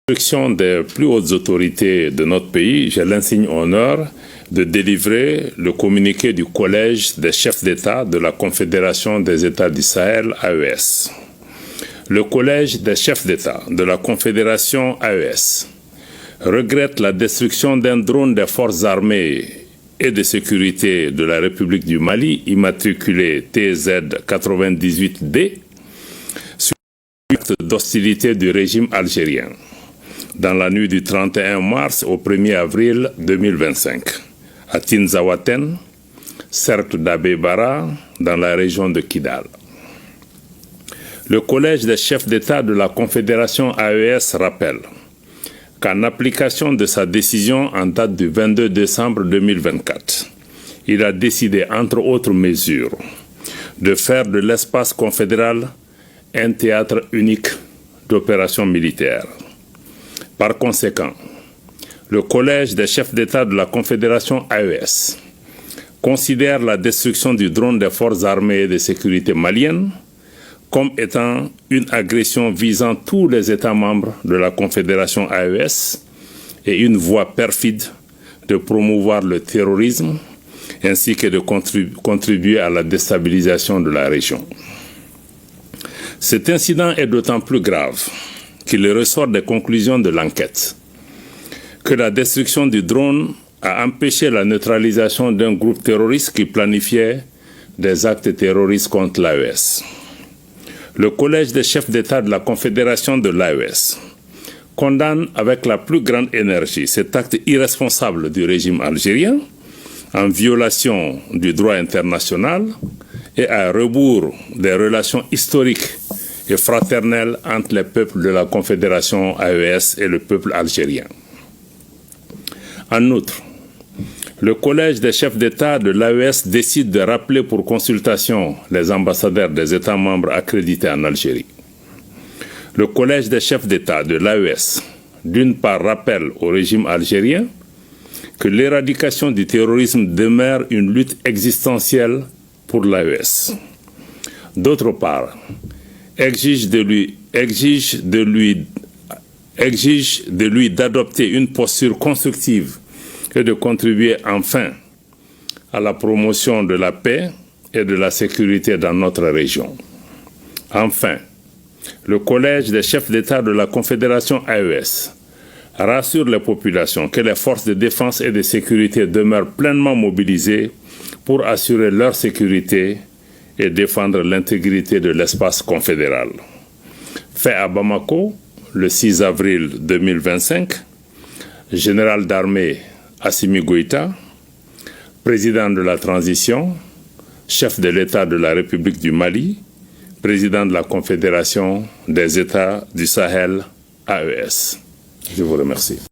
L'instruction des plus hautes autorités de notre pays, j'ai l'insigne honneur de délivrer le communiqué du Collège des chefs d'État de la Confédération des États du Sahel, AES. Le Collège des chefs d'État de la Confédération AES regrette la destruction d'un drone des forces armées et de sécurité de la République du Mali, immatriculé TZ-98D, sur l'acte d'hostilité du régime algérien, dans la nuit du 31 mars au 1er avril 2025, à Tinzaouaten, cercle d'Abbé Bara, dans la région de Kidal. Le Collège des chefs d'État de la Confédération AES rappelle qu'en application de sa décision en date du 22 décembre 2024, il a décidé, entre autres mesures, de faire de l'espace confédéral un théâtre unique d'opérations militaires. Par conséquent, le Collège des chefs d'État de la Confédération AES considère la destruction du drone des forces armées et de sécurité maliennes comme étant une agression visant tous les États membres de la Confédération AES et une voie perfide de promouvoir le terrorisme ainsi que de contribuer à la déstabilisation de la région. Cet incident est d'autant plus grave qu'il ressort des conclusions de l'enquête que la destruction du drone a empêché la neutralisation d'un groupe terroriste qui planifiait des actes terroristes contre l'AES. Le Collège des chefs d'État de la Confédération de l'AES condamne avec la plus grande énergie cet acte irresponsable du régime algérien en violation du droit international et à rebours des relations historiques et fraternelles entre les peuples de la Confédération AES et le peuple algérien. En outre, le Collège des chefs d'État de l'AES décide de rappeler pour consultation les ambassadeurs des États membres accrédités en Algérie. Le Collège des chefs d'État de l'AES, d'une part, rappelle au régime algérien que l'éradication du terrorisme demeure une lutte existentielle pour l'AES. D'autre part, exige de lui d'adopter une posture constructive et de contribuer enfin à la promotion de la paix et de la sécurité dans notre région. Enfin, le Collège des chefs d'État de la Confédération AES rassure les populations que les forces de défense et de sécurité demeurent pleinement mobilisées pour assurer leur sécurité et défendre l'intégrité de l'espace confédéral. Fait à Bamako, le 6 avril 2025, général d'armée Assimi Goïta, président de la transition, chef de l'État de la République du Mali, président de la Confédération des États du Sahel, AES. Je vous remercie.